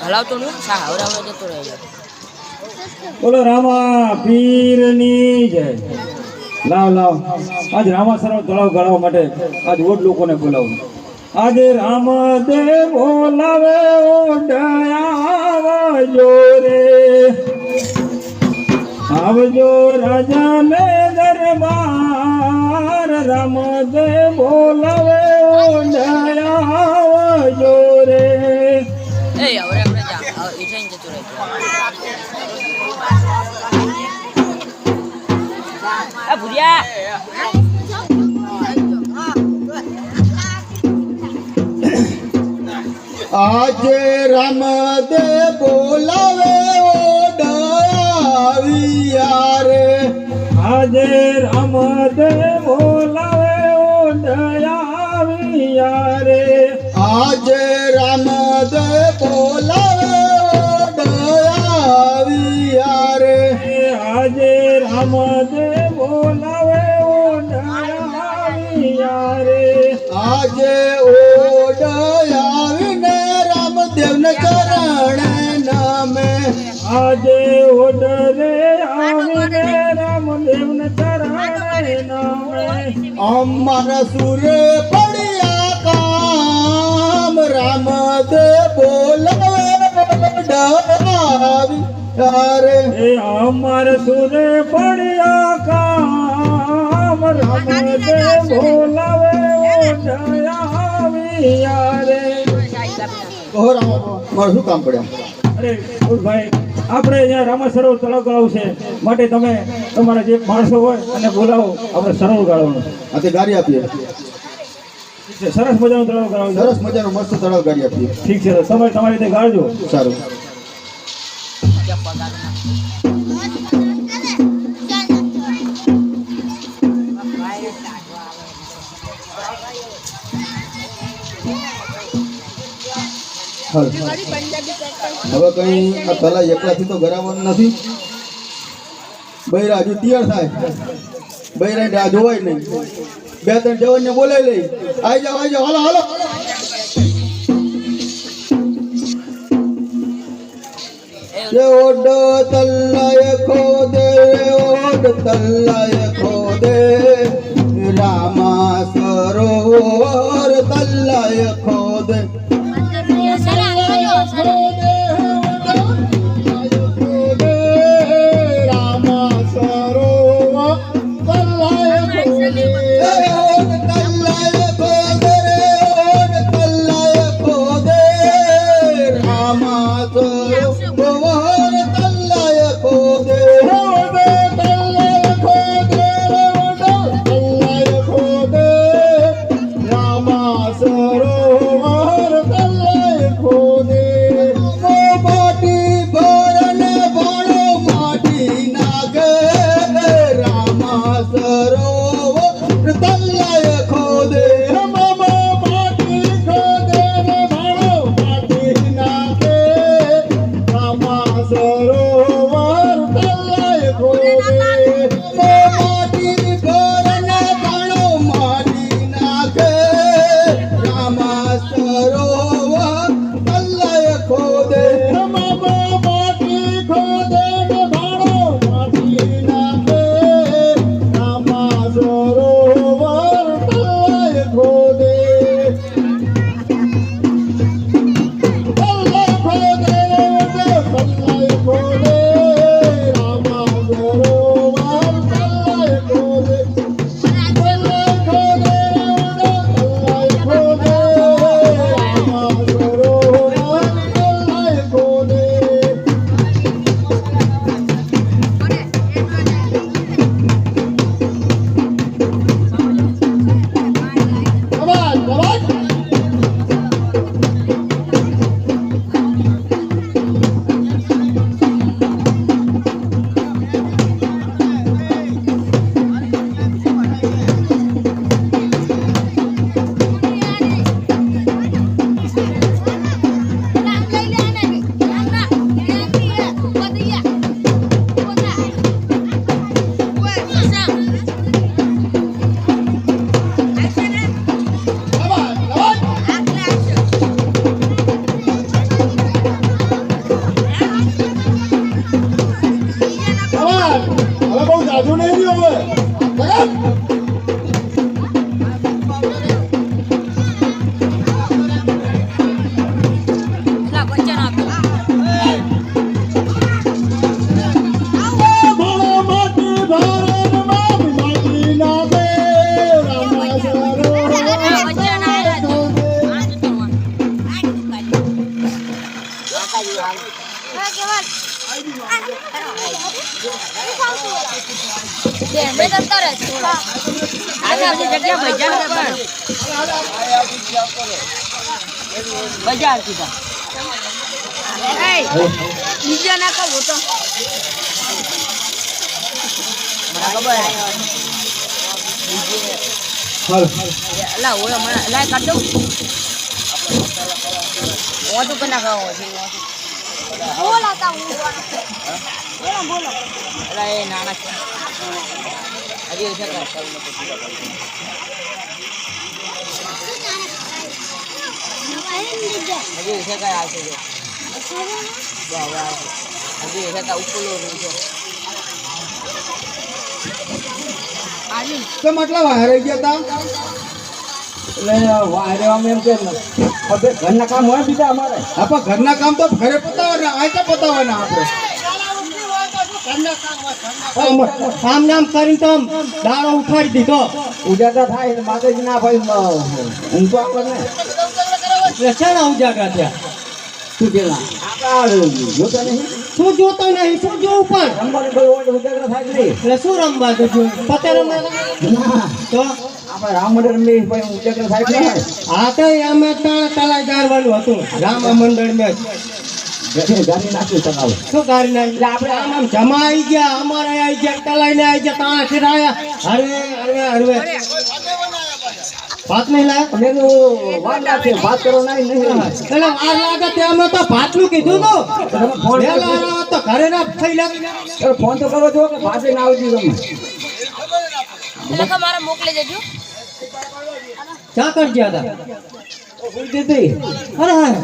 હલાવતો નહીં સા હવરાવડો જતો રહે છે. બોલો રામા પીરની જય. લાવ લાવ આજ રામા સરોવર તળાવ ગાળવા માટે આજ ઓટ લોકોને બોલાવું. આજે રામદેવ બોલાવે ઓઢાવજો રે, આવજો રાજા ને દરબાર. રામદેવ બોલાવે ઓઢાવજો રે. એ હવરાવડો જા ઈઠાઈને જતો રહે છે. આ ભુરિયા આજે રામદેવ બોલાવે ઓઢાવ્યા રે. આજે રામદેવ બોલાવે ઓઢાવ્યા રે. આજે રામદેવ બોલાવે ઓઢાવ્યા રે. આજે રામદેવ બોલાવે ઓઢાવ્યા રે. આજે ઓઢાવીને રામદેવને ચરણે નમે. આજે ઓઢરે આવીને રામદેવને ચરણે નમે. અમારા સુરે પડ્યા કામ રામદેવ બોલાવે ઓઢાવ્યા રે. એ અમર સુરે પડ્યા કામ રામદેવ બોલાવે ઓઢાવ્યા રે. કહો રામા મારું શું કામ પડ્યા? અરે ભાઈ આપણે અહીંયા રામા સરોવર તળાવ ગાળવું છે માટે તમે તમારા જે માણસો હોય અને બોલાવો આપણે સરોવર ગાળવાનું. આ તે ગાડી આપીએ. ઠીક છે, સરસ મજાનું તળાવ ગાળવું છે. સરસ મજાનું મસ્ત તળાવ ગાડી આપીએ. ઠીક છે, તમે તમારી રીતે ગાળજો. સારું. હાલ. હવે કઈ આ તલા એકલાથી તો ગરાવવાનું નથી. બૈરા હજુ તૈયાર થાય. બૈરા આ જોવાય નહીં. બે ત્રણ જવાનને બોલાવી લઈ. આવી જાઓ હાલો હાલો. ઓડ તલ્લાય ખોદે ઓડ તલ્લાય ખોદે રામા સરોવર તલ્લાય ખોદે. રામા બે કરતા રહે થોડા આજે બધી જગ્યા બજાર છે પણ બજાર કીધા એ બીજા ના કહો તો બરાબર હાલ અલા ઓલા મને લાય કાઢ દઉં હું તો કના ખાવો છે બોલાતા હું બોલો અલા એ નાના છે હજી છે કે હજી છે કે આવશે હજી છે કે ઉપલો છે તો મતલબ હારે ગયા તા એટલે વાયરે અમે એમ કે હવે ઘરના કામ હોય બીજા અમારે આપણે ઘરના કામ તો ઘરે પતાવવાના આ તો પતાવવાના આપણે કામ નામ કરીને તો દાડો ઉઠાડી દીધો ઉજાગરા થાય એટલે માતાજી ના ભાઈ ઊંઘ તો આપણને એટલે શેના ઉજાગરા થયા શું પેલા જોતા નહીં શું જોતો નહીં શું જોવું પણ રમવાનું કોઈ હોય તો ઉજાગરા થાય જ નહીં એટલે શું રમવા તો જોયું પતે રમવા ના તો આપણે રામ મંદિર રમીએ ભાઈ ઉજાગરા થાય જ નહીં આ તો અમે તળાઈ ગારવાનું હતું રામા મંડળ મેં ગાડી નાખ્યું તળાવ શું ગારી નાખી એટલે આપણે આમ આમ જમા આવી ગયા અમારે આવી ગયા તલાઈને આવી ગયા તાણા ખીરાયા હરવે હરવે હરવે ભાત નહીં લાયા અમે તો વાર લાગે વાત કરો નહીં એટલે વાર લાગે તે અમે તો ભાતનું કીધું તો ફોન વહેલા આવ્યા તો ઘરે ના થઈ લાગે ફોન તો કરો છો કે પાસે ના આવતી તમે લખા મારા મોકલી દેજો ચા કરી ગયા હતા ભૂલ દીધી અરે હા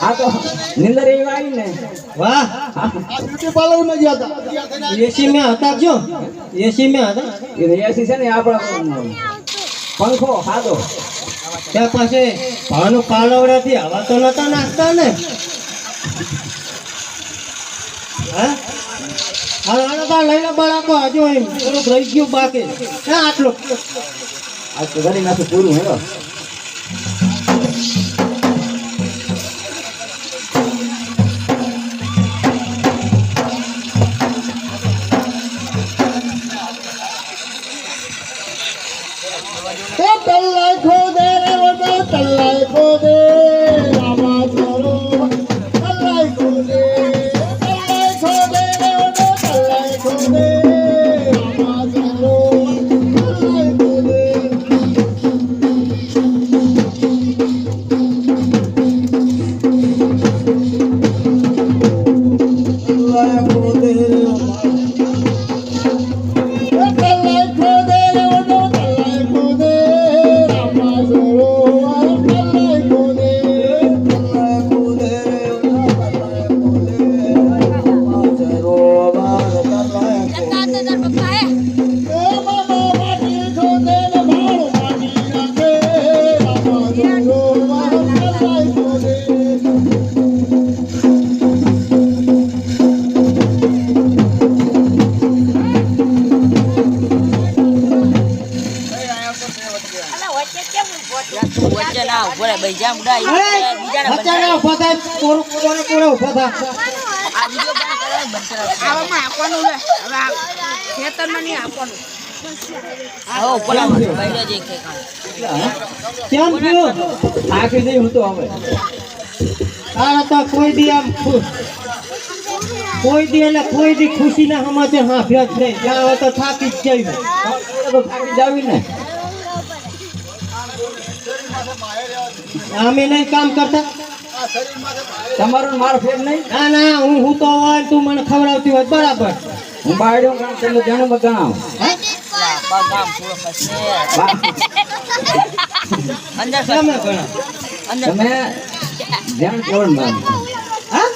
આ તો નિંદર એવી આવી ને વાહ બ્યુટી પાર્લર માં ગયા હતા એસી મેં હતા જો એસી મેં હતા એ એસી છે ને આપણા પંખો ખાધો ત્યાં પાસે ભાવનું પાલવડાથી હવા તો નતા નાખતા ને હા હાલો તાર લઈને બળાકો હજુ એમ થોડુંક રહી ગયું બાકી હા આટલું આજ તો ઘણી નાખું પૂરું હેલો તલ્લાઈ ખોદે રે વડો તલ્લાઈ ખોદે રામા સરો તલ્લાઈ ખોદે રે વડો તલ્લાઈ ખોદે રામા સરો તલ્લાઈ ખોદે વચ્ચે ના ઉભો રહે બીજા મુડા બીજાને બચારા ઉભા થાય કોરો કોરો કોરો ઉભા થાય આ વિડિયો બંધ કરાવ આવામાં આપવાનું લે હવે આ ખેતરમાં નહીં આપવાનું આવો ઉપલા બૈરો જે કે કેમ થયું આખી જઈ હું તો હવે તારા તો કોઈ દી આમ કોઈ દી એટલે કોઈ દી ખુશીના સમાચાર હા ભેજ નહીં ત્યાં હવે તો થાકી જ જઈ તો થાકી જાવી ને અમે નહીં કામ કરતા તમારું ને મારો ફેર નહીં ના ના હું તો હોય તું મને ખવડાવતી હોય બરાબર હું બાયડો કામ તમને જાણું બતાવ ગામ પૂરો પછી અંદર તમે ઘણા અંદર તમે ધ્યાન કેવડ માન હા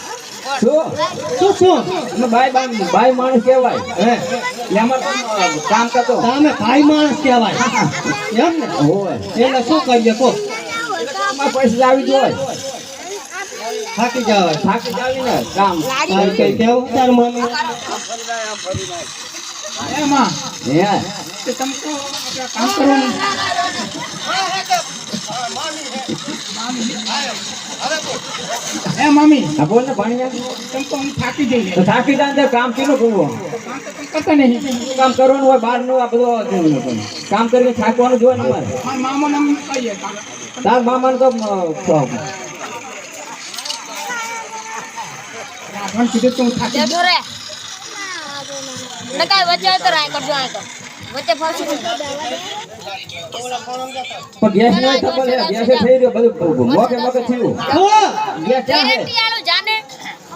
શું શું તમે બાય માણસ કહેવાય હે એમાં કામ કરતો તમે ભાઈ માણસ કહેવાય એમ ને હોય એટલે શું કરીએ કહો તમારે પૈસા આવી જોઈએ થાકી જવાય થાકી જાવી ને કામ તારે કઈ કેવું તાર મમ્મી એમાં હે કામ કરવાનું એ મમ્મી હા બોલ ને ભાણિયા. તમ તો હું થાકી જઈ તો થાકી જાય ને કામ કેનું કરવું? કરતા નહીં કામ કરવાનું હોય બહારનું આ બધું કામ કરીને થાકવાનું જોઈએ ને અમારે. મારા મામા નામ કહીએ તાર મામાને તો રાધણ કીધું તો હું થાકી બેઠો રે નકાય વચ્ચે તો રાય કરજો આ તો વચ્ચે ફાસી પણ ગેસ નહીં તો બોલે ગેસ થઈ રહ્યો બધું મોકે મોકે થયું. ગેસ ક્યાં છે? ગેરંટી આલો જાને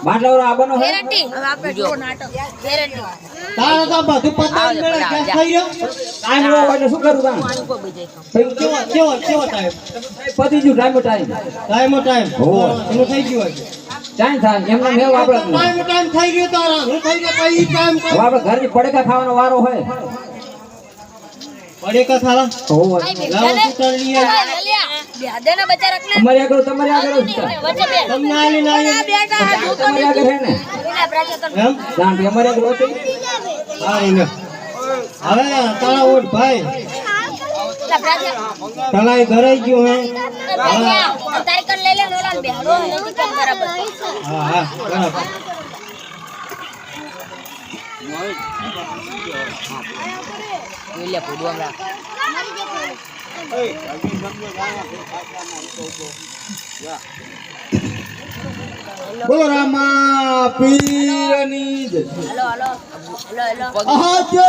બાટલાવાળો આવવાનો હે? ગેરંટી હવે આપણે જો નાટક ગેરંટી તારે તો બધું પતાવી મેળા ગેસ થઈ ગયો ટાઈમ ન હોય એટલે શું કરું તાણ? કેવો કેવો ટાઈમ પતી ગયું ટાઈમ. ટાઈમ હોવે. એનું થઈ ગયું હશે ટાઈમ થાય એમને મેવ આપણે ટાઈમ થઈ ગયો તારા હું થઈ ગયો પછી ટાઈમ હવે આપણે ઘરની પડેકા ખાવાનો વારો હોય. પડે કા થાલા હોવે. લાવો સુતર લઈએ બેદે ના બચ્ચા રખને અમારી આગળ તમારી આગળ જ છે. વચ્ચે બે તમને આલી ના આ બેટા આ દૂધ તમારી આગળ છે ને ના બ્રાજે તો એમ જાણ અમારી આગળ હોતી. હા એને હવે તારા ઓટ ભાઈ ના બ્રાજે તલાઈ ધરાઈ ગયો હે તારી કર લઈ લે નોલાન બેહડો નથી કેમ બરાબર હા હા બરાબર લે પૂડવા રા બોલો રામા પીરની જય. હેલો હેલો હેલો હેલો આહા જય